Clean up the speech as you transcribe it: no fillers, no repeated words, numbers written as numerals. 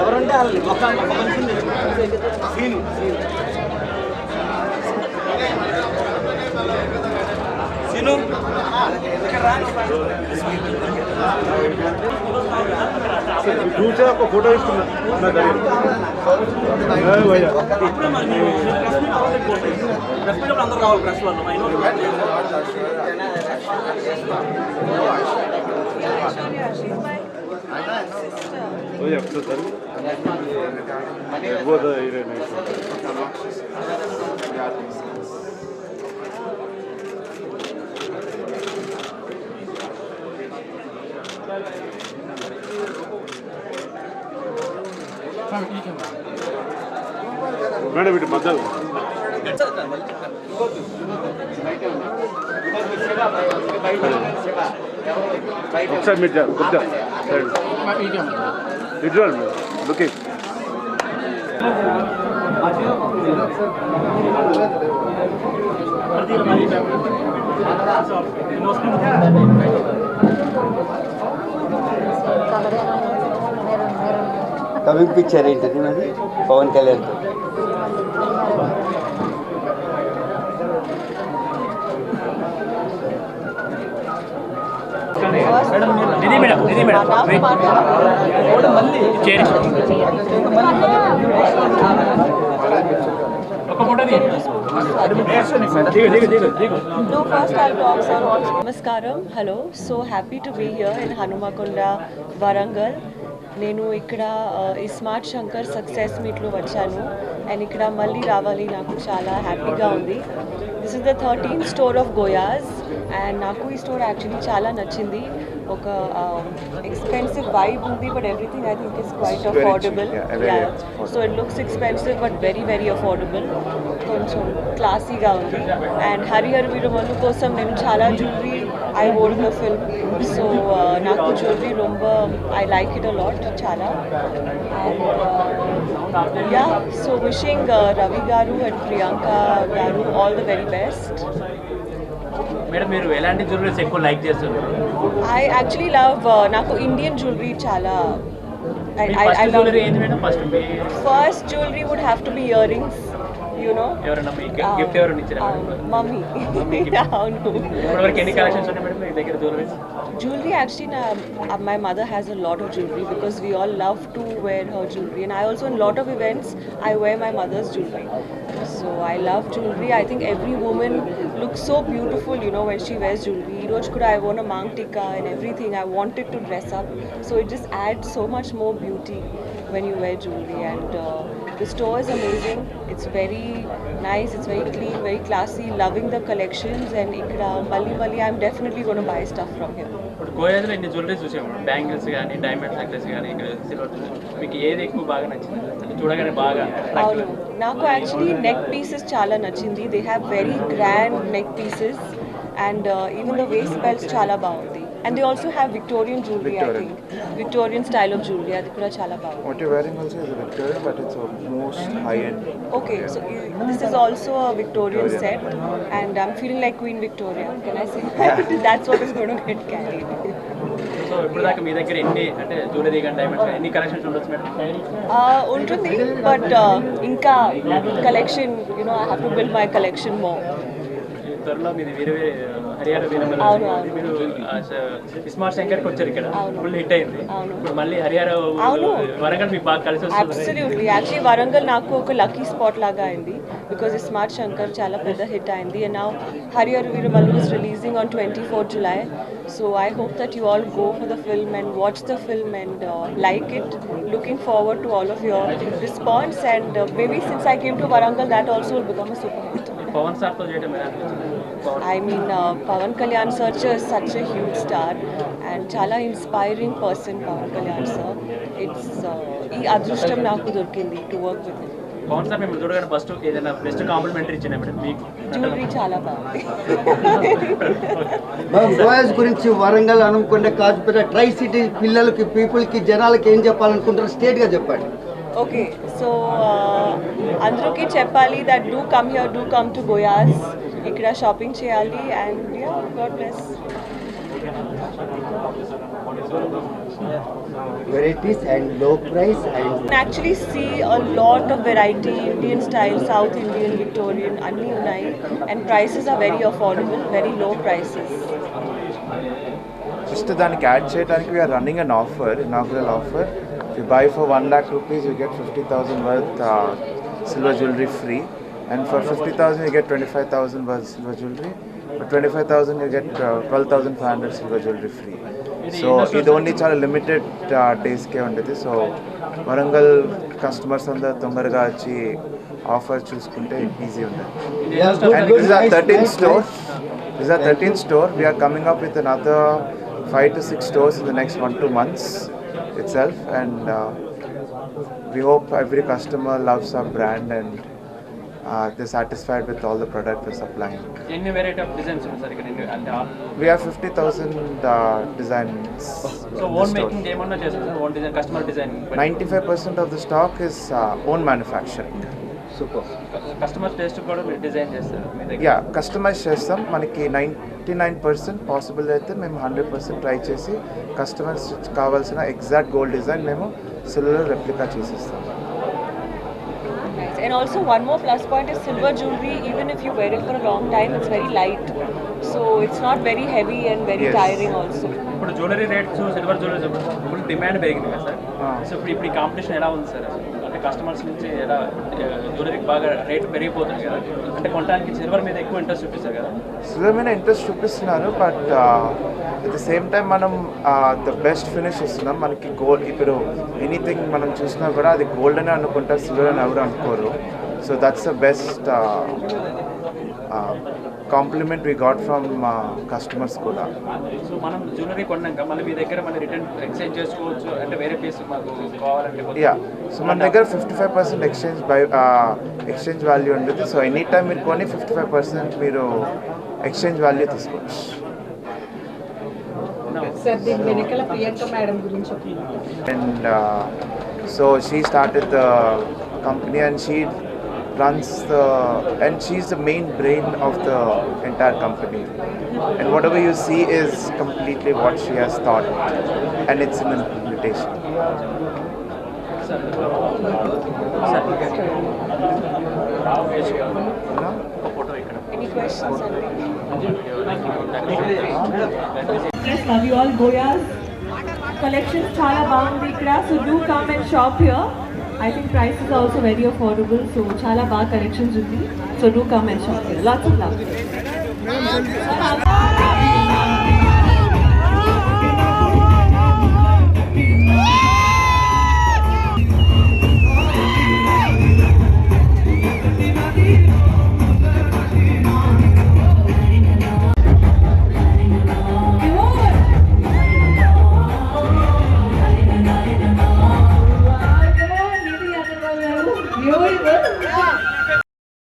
ఎవరంటే వాళ్ళు ఒక మనిషిని సీను సీను दूसरा आपको फोटो इसको అందరూ రావాలి ప్రెస్ వాళ్ళు Oye, ¿qué tal? Boda Irene. Madam ఇటు మధ్యలో ఒకసారి మీరు కొద్దిగా ఇటు మేడం ఓకే కమింగ్ పిక్చర్ ఏంటది మరి Pawan Kalyan No, first I'll talk, sir. Namaskaram. Hello. So happy to be here in Hanumakonda, Warangal. నేను ఇక్కడ ఈ స్మార్ట్ శంకర్ సక్సెస్ మీట్లో వచ్చాను అండ్ ఇక్కడ మళ్ళీ రావాలి నాకు చాలా హ్యాపీగా ఉంది. This is the 13th store of Goyaz and నాకు ఈ స్టోర్ యాక్చువల్లీ చాలా నచ్చింది. ఒక ఎక్స్పెన్సివ్ వైబ్ ఉంది but everything I think is quite affordable. So it looks expensive but very very affordable. కొంచెం క్లాసీగా ఉంది అండ్ హరిహర వీరమల్లు కోసం నేను చాలా jewellery I wore the film. So నాకు జ్యువెలరీ రొంబ I like it a lot చాలా. And yeah so wishing Ravi garu and Priyanka గారు all the very best. Madam మీరు ఎలాంటి జ్యువెలరీస్ ఎక్కువ లైక్ చేస్తారు? ఐ యాక్చువల్లీ లవ్ నాకు ఇండియన్ జ్యువెలరీ చాలా. First jewellery would have to be earrings. ఎవరైనా గిఫ్ట్ ఎవరైనా ఇచ్చారా? మమ్మీ. అవును. ఎన్ని కలెక్షన్స్ ఉన్నాయి మేడం మీ దగ్గర jewelleries? Jewelry actually, my mother has a lot of jewelry because we all love to wear her jewelry, and I also in lot of events I wear my mother's jewelry. So I love jewelry. I think every woman looks so beautiful, when she wears jewelry. Roj kuda I wore a mang tikka and everything. I wanted to dress up, so it just adds so much more beauty when you wear jewelry. And the store is amazing. It's very nice. It's very clean, very classy. Loving the collections, and ikkada malli I'm definitely going to buy stuff from here. ఇప్పుడు గోయాలో ఇన్ని jewelleries చూసాము, bangles కానీ diamond necklace కానీ ఇక్కడ silver, మీకు ఏది ఎక్కువ బాగా నచ్చింది? చూడగానే బాగా అవును నాకు యాక్చువల్లీ నెక్ పీసెస్ చాలా నచ్చింది. They have very grand neck pieces and even the waste belts చాలా బాగుంది. And they also have Victorian jewellery. I think Victorian style of jewellery అది కూడా చాలా బాగుంది. What you're wearing also is a Victorian, but it's most high end. Okay, so this is also a Victorian set and I'm feeling like Queen Victoria. Can I say that? That's what is going to get carried. So ఇప్పుడు దాకా మీ దగ్గర ఎన్ని అంటే jewellery కానీ diamonds కానీ ఎన్ని collections ఉండొచ్చు madam? ఉంటుంది బట్ ఇంకా collection I have to build my collection more. త్వరలో మీది వేరే హరియాణ మీరు స్మార్ట్ శంకర్కి వచ్చారు, ఇక్కడ ఫుల్ హిట్ అయింది. ఇప్పుడు మళ్ళీ హరియాణ వరంగల్ మీకు బాగా కలిసి వస్తుంది. అబ్సల్యూట్లీ యాక్చువల్లీ వరంగల్ నాకు ఒక లక్కీ స్పాట్ లాగా అయింది బికాజ్ స్మార్ట్ శంకర్ చాలా పెద్ద హిట్ అయింది and now Harihara Veeramallu is releasing on 24th July. So I hope that you all go for the film and watch the film and like it. Looking forward to all of your response and maybe since I came to Warangal that also will become a super hit. Pawan సార్తో చేయడం ఎలా అనిపించింది? I mean, Pawan Kalyan sir is such a huge star and chala inspiring person Pawan Kalyan sir. It's ee adrushtam naaku dorkindi to work with him. Pawan sir మేము చూడగానే first ఏదైనా best complimentary ఇచ్చిన madam మీకు? Jewellery చాలా బాగుంది. గోయాస్ గురించి Warangal Hanumakonda Kazipet tri city పిల్లలకి పీపుల్కి జనాలకి ఏం చెప్పాలనుకుంటారు స్టేట్గా చెప్పండి. ఓకే సో అందరికీ చెప్పాలి that do come here, do come to గోయాస్. ఇక్కడ షాపింగ్ చేయాలి and God bless. varieties and low price and You can actually see a lot of variety, Indian style, South Indian, Victorian, anni unnai, and prices are very affordable, very low prices. Just దానికి add చేయడానికి we are running an offer, inaugural offer. If you buy for 1 lakh rupees, you get 50,000 worth silver jewelry free, and for 50,000 you get 25,000 worth silver jewelry. For 25,000 you get 12,500 silver jewelry free. So ఇది only చాలా limited డేస్కే ఉండేది. So Warangal customers అందరూ తొందరగా వచ్చి offer చూసుకుంటే easy ఉంటుంది. And this is our 13th store. This is our 13th store. We are coming up with another 5 to 6 stores in the next 1-2 months itself, and we hope every customer loves our brand and they're satisfied with all the product we're supplying. ఎన్ని variety of designs ఉన్నాయి sir ఇక్కడ అంటే We have 50,000 designs. So own making ఏమన్నా చేస్తారు sir? Own design, customer design, 95% of the stock is own manufacturing. super. Customer taste కూడా మీరు design చేస్తారు మీ దగ్గర? యా, కస్టమైజ్ చేస్తాం. మనకి 99% పాసిబుల్ అయితే మేము 100% ట్రై చేసి కస్టమర్స్ కావాల్సిన ఎగ్జాక్ట్ గోల్డ్ డిజైన్ మేము సిల్వర్ రెప్లికా చేసిస్తాం. And also one more plus point is silver jewelry, even if you wear it for a long time, it's very light. So it's not very heavy and very Yes. tiring also. ఇప్పుడు jewellery rates, silver jewellery full demand పెరిగింది కదా sir. So ఇప్పుడు ఈ competition ఎలా ఉంది sir? అంటే customers నుంచి ఎలా జ్యువెలరీకి బాగా రేట్ పెరిగిపోతుంది కదా, అంటే కొనడానికి సిల్వర్ మీద ఎక్కువ ఇంట్రెస్ట్ చూపిస్తారు కదా? సిల్వర్ మీద ఇంట్రెస్ట్ చూపిస్తున్నారు, but at the same time మనం ద బెస్ట్ ఫినిష్ ఇస్తున్నాం. మనకి గోల్డ్ ఇప్పుడు ఎనీథింగ్ మనం చూసినా కూడా అది గోల్డ్ అని అనుకుంటారు, సిల్వర్ అని ఎవరు అనుకోరు. So that's the best compliment we got from customers కూడా. సో మనం జ్యువెలరీ కొన్నాక మళ్ళీ మీ దగ్గర మళ్ళీ రిటర్న్ ఎక్స్చేంజ్ చేసుకోవచ్చు, అంటే వేరే పీస్ మాకు కావాలంటే యా, సో మన దగ్గర 55% ఎక్స్చేంజ్ వాల్యూ ఉంటుంది. సో ఎనీ టైం మీరు కొని 55% మీరు ఎక్స్చేంజ్ వాల్యూ తీసుకోవచ్చు. సార్ దీని వెనకాల ప్రియాంక మేడం గురించి చెప్పండి. And so she started the company, and she runs and she's the main brain of the entire company, and whatever you see is completely what she has thought, and it's an implementation. Any questions? Yes, love you all. Goya's collections chala baagundi ikkada, so do come and shop here. I think price is also very affordable, so chala baa collections undi, so do come and shop here. Lots of love.